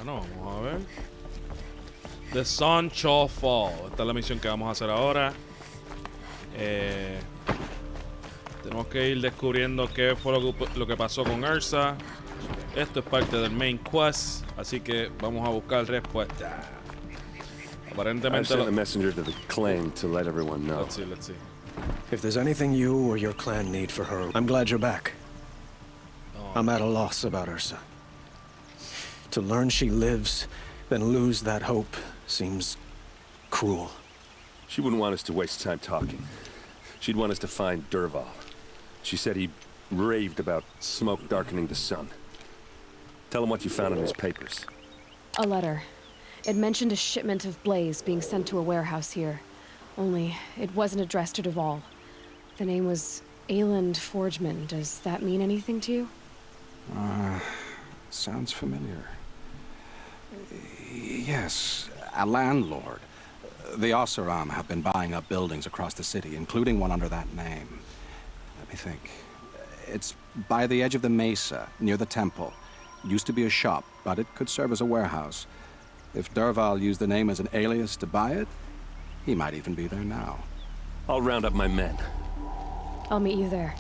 Bueno, vamos a ver. The Sun Shall Fall. Esta es la misión que vamos a hacer ahora. Tenemos que ir descubriendo qué fue lo que pasó con Ursa. Esto es parte del main quest, así que vamos a buscar respuesta. Aparentemente. I sent a messenger to the claim to let everyone know. Let's see. If there's anything you or your clan need for her, I'm glad you're back. Oh. I'm at a loss about Ursa. To learn she lives, then lose that hope seems cruel. She wouldn't want us to waste time talking. She'd want us to find Dervahl. She said he raved about smoke darkening the sun. Tell him what you found in his papers. A letter. It mentioned a shipment of blaze being sent to a warehouse here. Only, it wasn't addressed to Dervahl. The name was Ayland Forgeman. Does that mean anything to you? Sounds familiar. Yes, a landlord. The Oseram have been buying up buildings across the city, including one under that name. Let me think. It's by the edge of the mesa, near the temple. Used to be a shop, but it could serve as a warehouse. If Dervahl used the name as an alias to buy it, he might even be there now. I'll round up my men. I'll meet you there.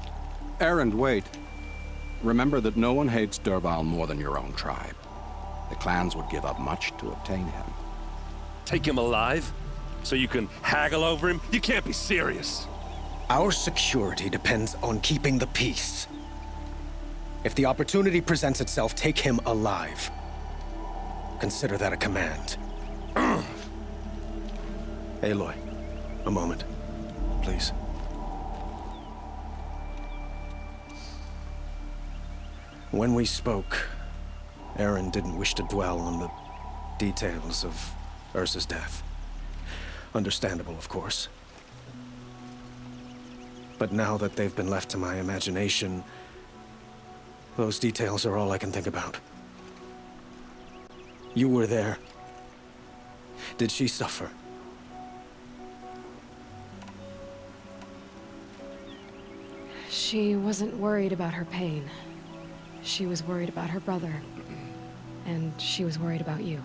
Errand, wait. Remember that no one hates Dervahl more than your own tribe. The clans would give up much to obtain him. Take him alive? So you can haggle over him? You can't be serious. Our security depends on keeping the peace. If the opportunity presents itself, take him alive. Consider that a command. Aloy, a moment, please. When we spoke, Aaron didn't wish to dwell on the details of Ursa's death. Understandable, of course. But now that they've been left to my imagination, those details are all I can think about. You were there. Did she suffer? She wasn't worried about her pain. She was worried about her brother. And she was worried about you.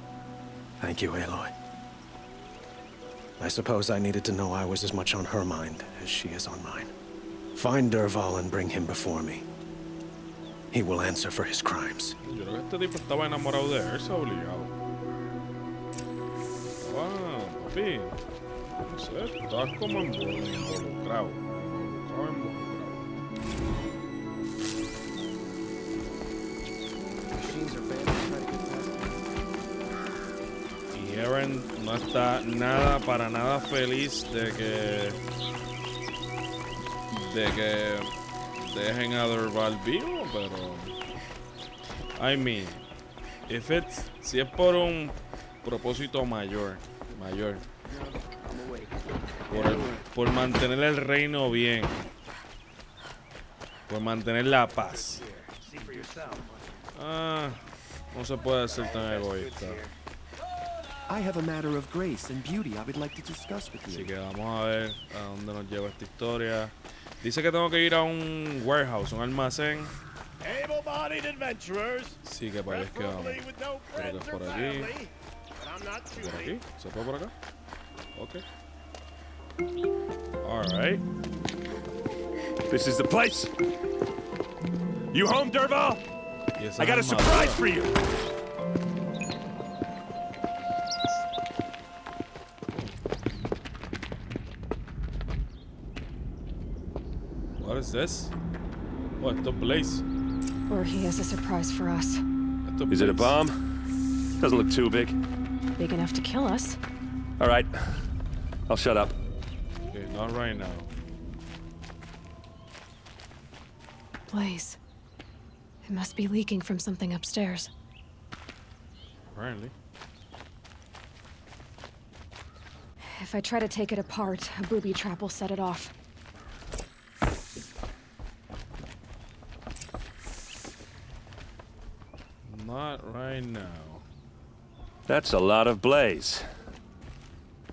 Thank you, Aloy. I suppose I needed to know I was as much on her mind as she is on mine. Find Dervahl and bring him before me. He will answer for his crimes. Yo creo que este tipo estaba enamorado de Ursa, obligado. Papi. No sé, estás como involucrado. Y Eren no está para nada feliz de que dejen a Dervahl vivo, pero I mean, si es por un propósito mayor, por mantener el reino bien, por mantener la paz. No se puede ser tan egoísta. I have a matter of grace and beauty I would like to discuss with you. Así que vamos a ver a dónde nos lleva esta historia. Dice que tengo que ir a un warehouse, un almacén. Able-bodied adventurers. Sí, que parece que vamos. Creo que es por aquí. ¿Por aquí? ¿Se fue por acá? Ok. Alright. This is the place. You home, Dervahl? Yes, I got a surprise for you. What is this? Oh, esto es Blaze. Or he has a surprise for us. Is it a bomb? Doesn't look too big. Big enough to kill us. All right. I'll shut up. Okay, not right now. Blaze. It must be leaking from something upstairs. Apparently. If I try to take it apart, a booby trap will set it off. Not right now. That's a lot of blaze.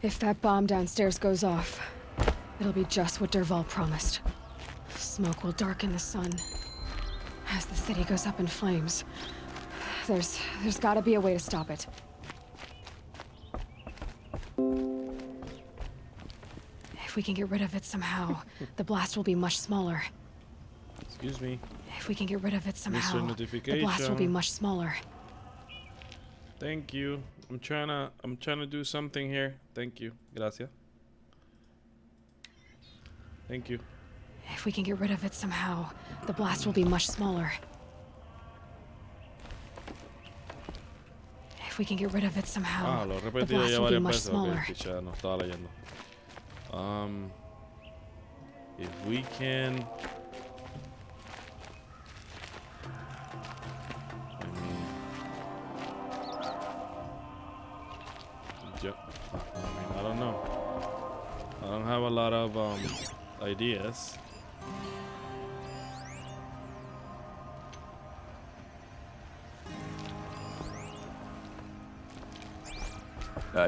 If that bomb downstairs goes off, it'll be just what Dervahl promised. Smoke will darken the sun. As the city goes up in flames, There's gotta be a way to stop it. If we can get rid of it somehow, the blast will be much smaller. Excuse me. If we can get rid of it somehow, the notification. blast will be much smaller. Thank you. I'm trying to do something here. Thank you. Gracias. Thank you. If we can get rid of it somehow, the blast will be much smaller. If we can get rid of it somehow, Lo he the repetido blast ya will be varias much veces. smaller. Okay, picha, no estaba leyendo. If we can. I don't know. I don't have a lot of ideas.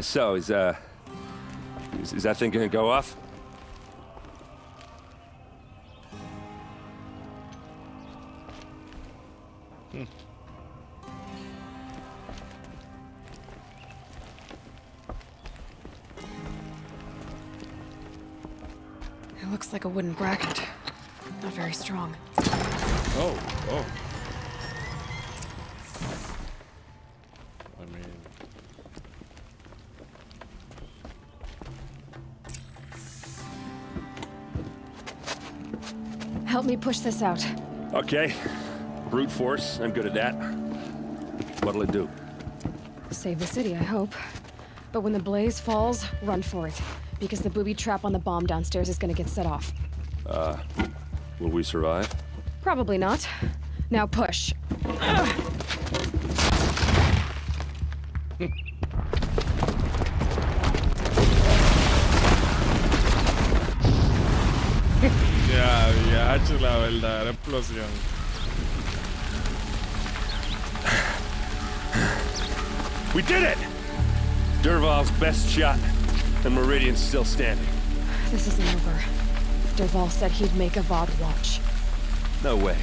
So is that thing gonna go off? It looks like a wooden bracket. Not very strong. Oh. I mean. Help me push this out. Okay. Brute force. I'm good at that. What'll it do? Save the city, I hope. But when the blaze falls, run for it. Because the booby trap on the bomb downstairs is gonna get set off. Will we survive? Probably not. Now push. Ya había hecho la verdadera explosión. We did it! Derval's best shot, and Meridian's still standing. This isn't over. Derval said he'd make a VOD watch. No way.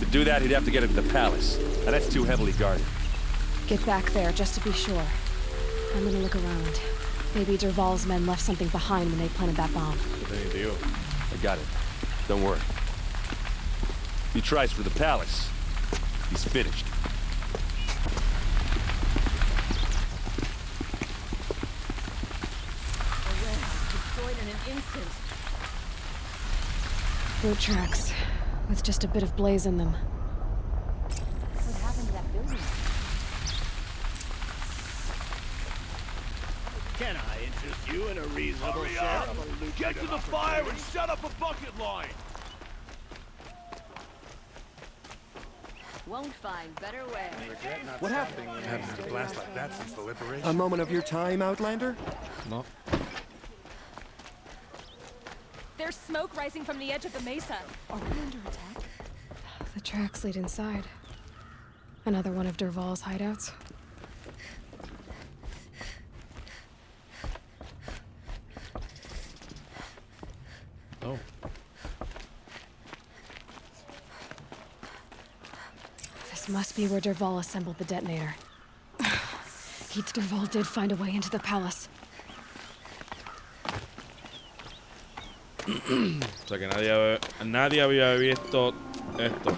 To do that, he'd have to get into the palace, and that's too heavily guarded. Get back there, just to be sure. I'm gonna look around. Maybe Derval's men left something behind when they planted that bomb. I got it. Don't worry. He tries for the palace. He's finished. Boot tracks, with just a bit of blaze in them. What happened to that building? Can I interest you in a reasonable share of a lucrative Get to the fire and set up a bucket line! Won't find better way. What happened? Haven't had a blast like that since the liberation. A moment of your time, Outlander? No. There's smoke rising from the edge of the mesa. Are we under attack? The tracks lead inside. Another one of Derval's hideouts. Oh. This must be where Derval assembled the detonator. Derval did find a way into the palace. O sea que nadie había visto esto.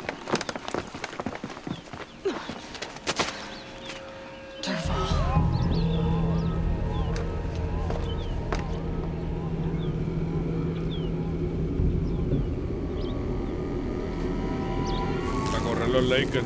Derval. A correr los Lakers.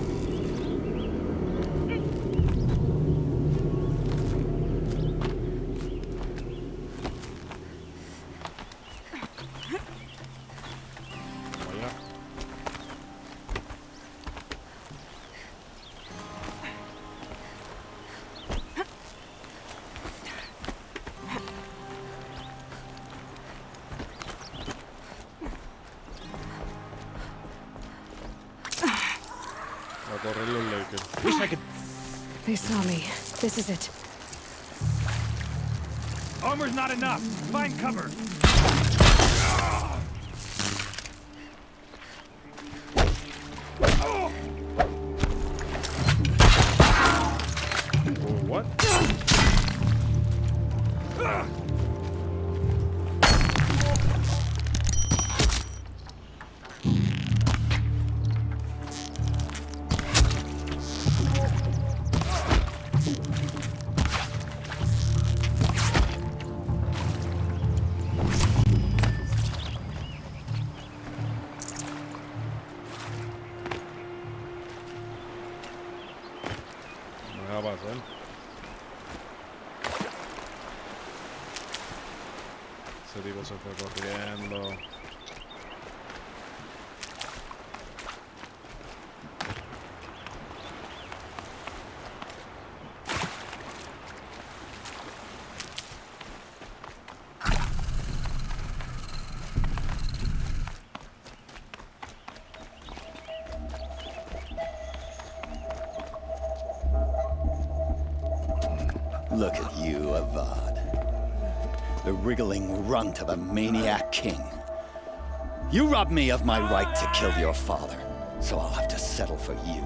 Wish I could. They saw me. This is it. Armor's not enough. Find cover. What? No va a pasar. Ese tipo se fue corriendo. Look at you, Avad. The wriggling runt of a maniac king. You robbed me of my right to kill your father, so I'll have to settle for you.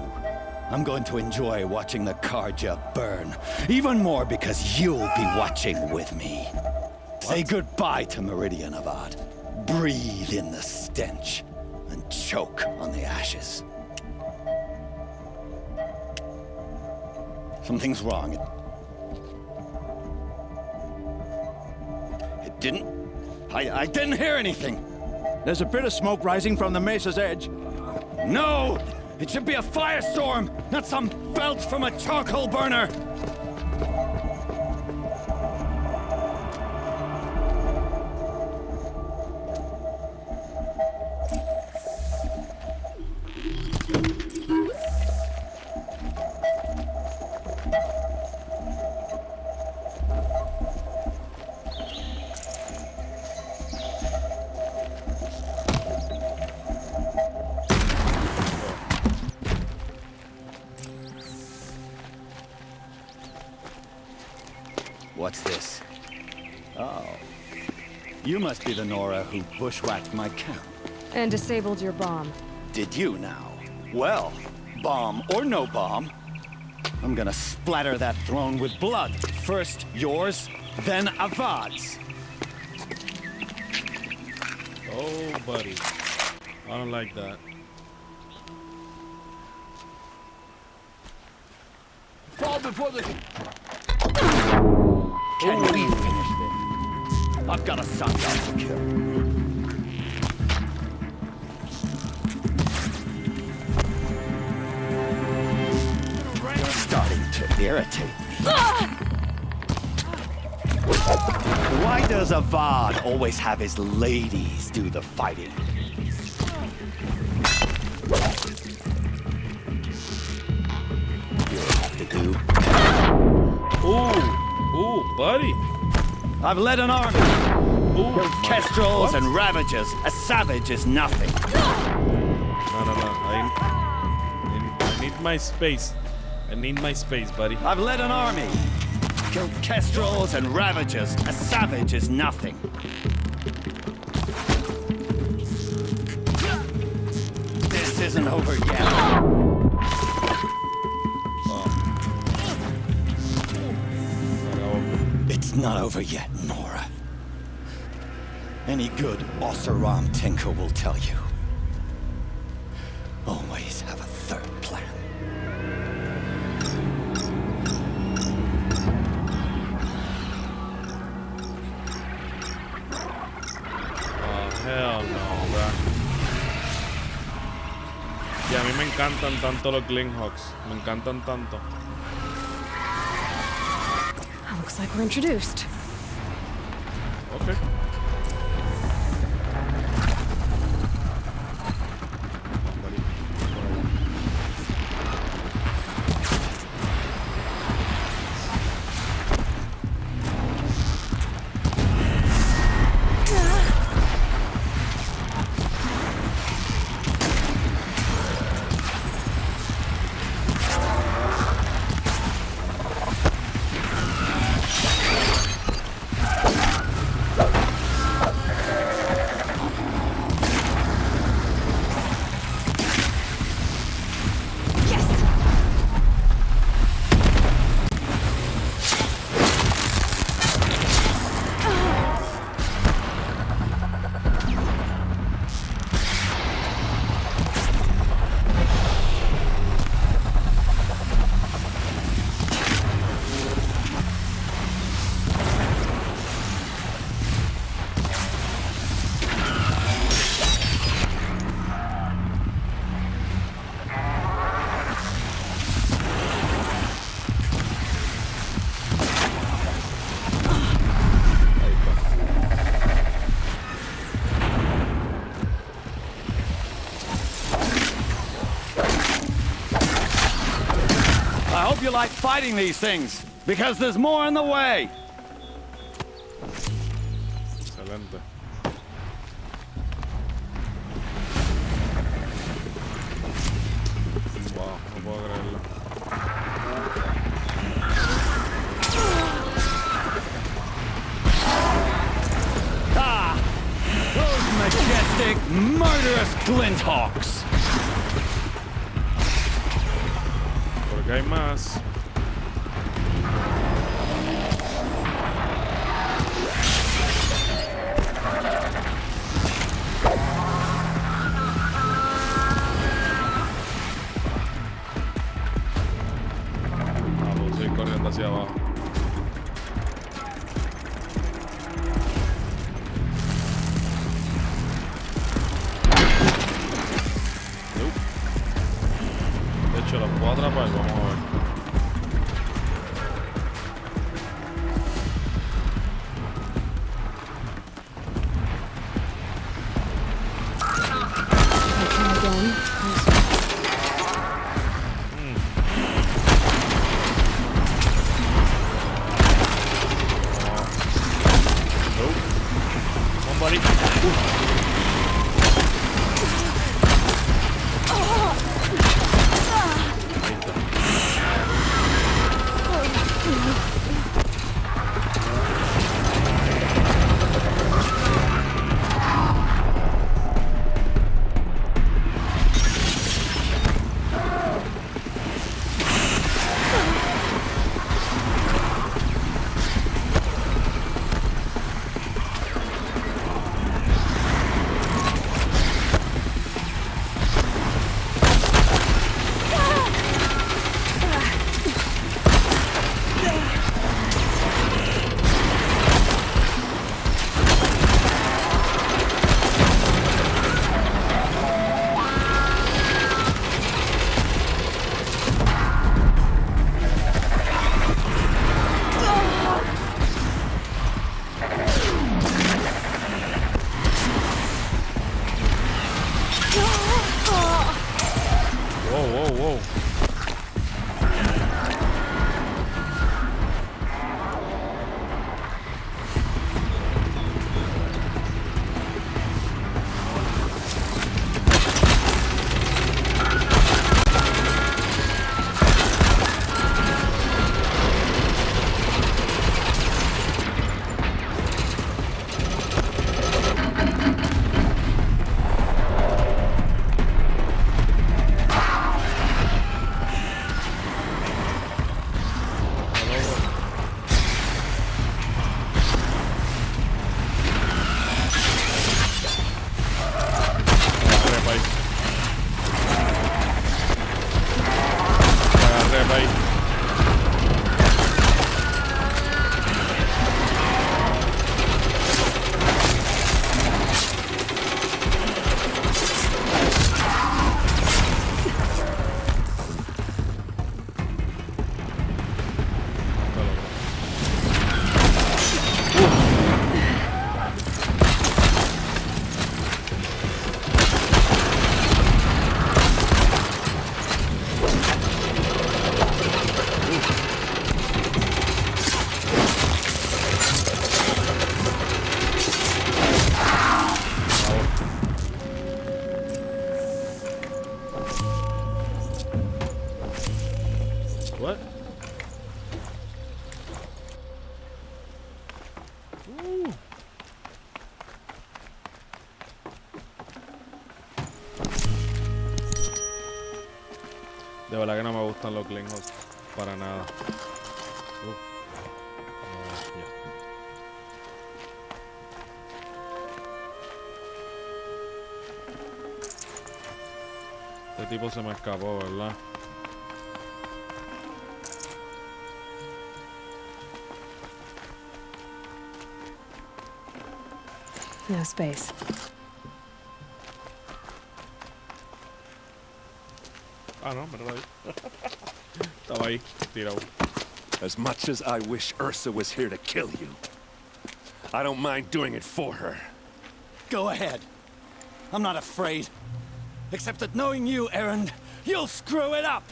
I'm going to enjoy watching the Karja burn, even more because you'll be watching with me. Say goodbye to Meridian, Avad. Breathe in the stench, and choke on the ashes. Something's wrong. I didn't hear anything. There's a bit of smoke rising from the mesa's edge. No! It should be a firestorm, not some belch from a charcoal burner! What's this? Oh. You must be the Nora who bushwhacked my camp. And disabled your bomb. Did you now? Well, bomb or no bomb, I'm gonna splatter that throne with blood. First yours, then Avad's. Oh, buddy. I don't like that. Fall before the... Can we finish this? I've got a son to kill. You're starting to irritate me. Why does Avad always have his ladies do the fighting? You'll have to do. Ooh, buddy. I've led an army. Killed kestrels and ravagers. A savage is nothing. No. I need my space. I need my space, buddy. I've led an army. Killed kestrels and ravagers. A savage is nothing. This isn't over yet. It's not over yet, Nora. Any good Oseram tinker will tell you. Always have a third plan. Hell no, bro. Y a mí me encantan tanto los Glinthawks. Me encantan tanto. Looks like we're introduced. Okay. hope you like fighting these things, because there's more in the way. Excelente. Wow, no puedo creerlo. Ah! Those majestic, murderous glinthawks! Porque hay más. Vamos a ir corriendo hacia abajo. De hecho, los puedo atrapar, vamos a ver. Whoa. What? De verdad que no me gustan los Glenhawks para nada. Este tipo se me escapó, ¿verdad? No space. Ah, no, pero ahí. Estaba ahí, tirado. As much as I wish Ursa was here to kill you, I don't mind doing it for her. Go ahead. I'm not afraid. Except that knowing you, Aaron, you'll screw it up.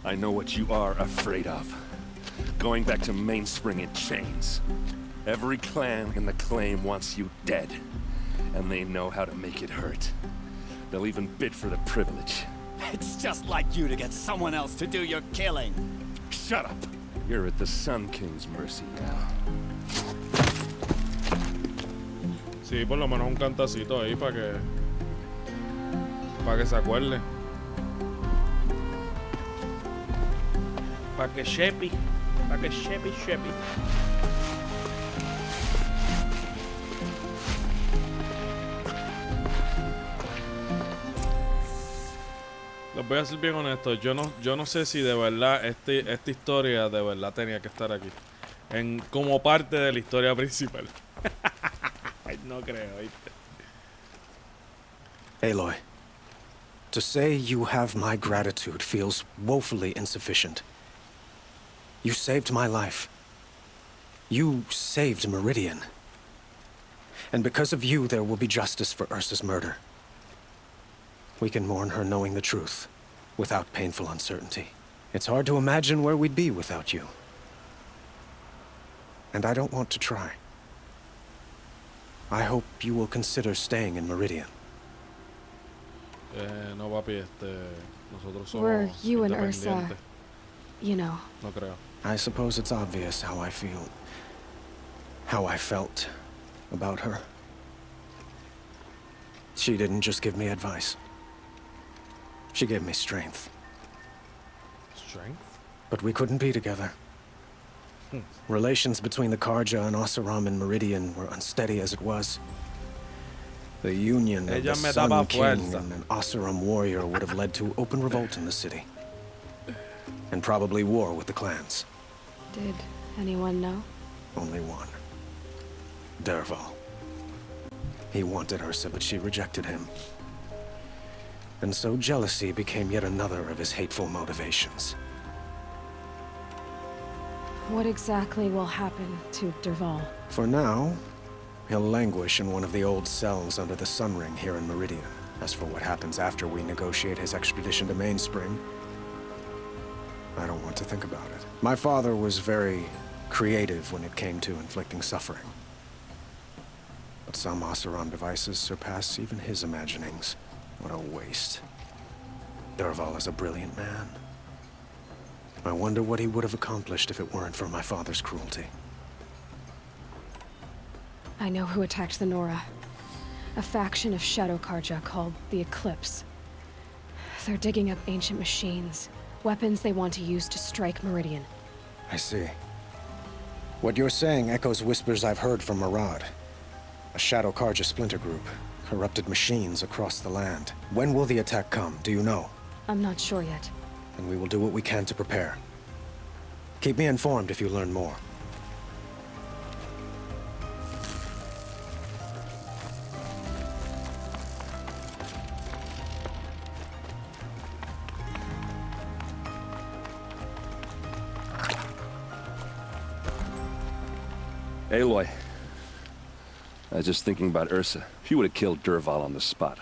I know what you are afraid of. Going back to Mainspring in chains. Every clan in the claim wants you dead. And they know how to make it hurt. They'll even bid for the privilege. It's just like you to get someone else to do your killing. Shut up! You're at the Sun King's mercy now. Sí, por lo menos un cantacito ahí para que se acuerde. Para que shepi. Para que shepi. Les voy a ser bien honesto, yo no sé si de verdad esta historia de verdad tenía que estar aquí. Como parte de la historia principal. No creo, ¿viste? Aloy, to say you have my gratitude feels woefully insufficient. You saved my life. You saved Meridian. And because of you, there will be justice for Ursa's murder. We can mourn her knowing the truth, without painful uncertainty. It's hard to imagine where we'd be without you. And I don't want to try. I hope you will consider staying in Meridian. No, papi, nosotros somos Were you and Ursa, independientes. you know? No creo. I suppose it's obvious how I feel. How I felt about her. She didn't just give me advice. She gave me strength. Strength? But we couldn't be together. Relations between the Karja and Oseram and Meridian were unsteady as it was. The union of the Sun King and an Oseram warrior would have led to open revolt in the city. And probably war with the clans. Did anyone know? Only one. Dervahl. He wanted Ursa, but she rejected him. And so jealousy became yet another of his hateful motivations. What exactly will happen to Dervahl? For now, he'll languish in one of the old cells under the Sun Ring here in Meridian. As for what happens after we negotiate his extradition to Mainspring, I don't want to think about it. My father was very creative when it came to inflicting suffering. But some Oseram devices surpass even his imaginings. What a waste. Dervahl is a brilliant man. I wonder what he would have accomplished if it weren't for my father's cruelty. I know who attacked the Nora. A faction of Shadow Karja called the Eclipse. They're digging up ancient machines, weapons they want to use to strike Meridian. I see. What you're saying echoes whispers I've heard from Marad. A Shadow Karja splinter group. Corrupted machines across the land. When will the attack come? Do you know? I'm not sure yet. And we will do what we can to prepare. Keep me informed if you learn more. Aloy. I was just thinking about Ursa. She would have killed Dervahl on the spot.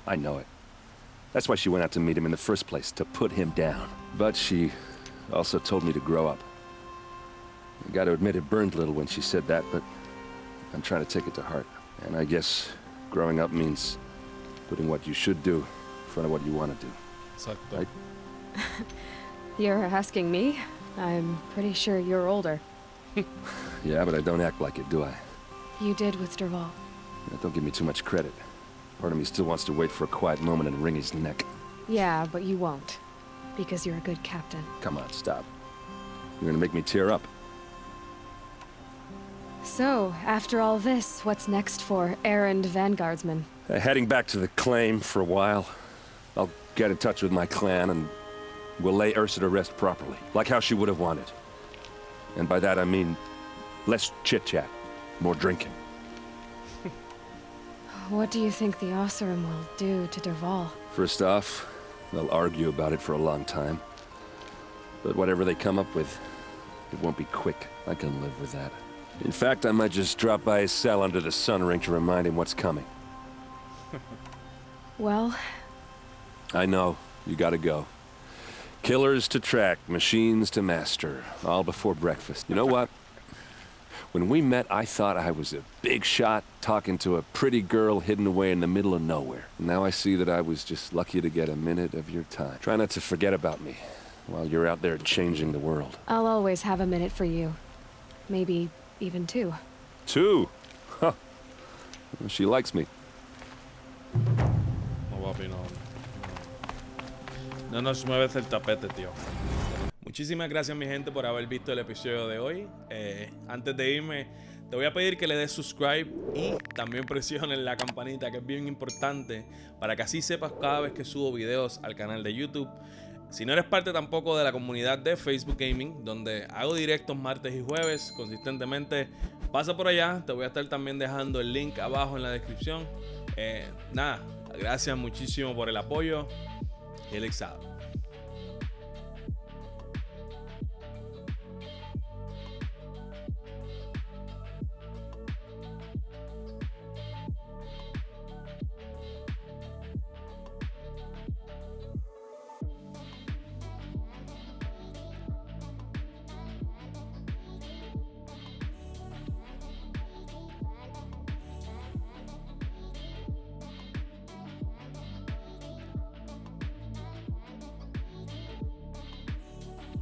I know it. That's why she went out to meet him in the first place, to put him down. But she also told me to grow up. I gotta admit it burned a little when she said that, but I'm trying to take it to heart. And I guess growing up means putting what you should do in front of what you want to do. Exacto. Right? You're asking me? I'm pretty sure you're older. Yeah, but I don't act like it, do I? You did with Dervahl. Yeah, don't give me too much credit. Part of me still wants to wait for a quiet moment and wring his neck. Yeah, but you won't. Because you're a good captain. Come on, stop. You're gonna make me tear up. So, after all this, what's next for errand vanguardsman? Heading back to the claim for a while. I'll get in touch with my clan and we'll lay Ursa to rest properly, like how she would have wanted. And by that I mean less chit-chat, more drinking. What do you think the Oseram will do to Dervahl? First off, they'll argue about it for a long time. But whatever they come up with, it won't be quick. I can live with that. In fact, I might just drop by his cell under the Sun Ring to remind him what's coming. Well... I know. You gotta go. Killers to track, machines to master, all before breakfast. You know what? When we met, I thought I was a big shot talking to a pretty girl hidden away in the middle of nowhere. Now I see that I was just lucky to get a minute of your time. Try not to forget about me while you're out there changing the world. I'll always have a minute for you. Maybe even 2. 2? Huh. She likes me. No, papi, no. No nos mueves el tapete, tío. Muchísimas gracias, mi gente, por haber visto el episodio de hoy. Antes de irme, te voy a pedir que le des subscribe y también presiones la campanita, que es bien importante, para que así sepas cada vez que subo videos al canal de YouTube. Si no eres parte tampoco de la comunidad de Facebook Gaming, donde hago directos martes y jueves consistentemente, pasa por allá. Te voy a estar también dejando el link abajo en la descripción. Nada, gracias muchísimo por el apoyo. Hillex out.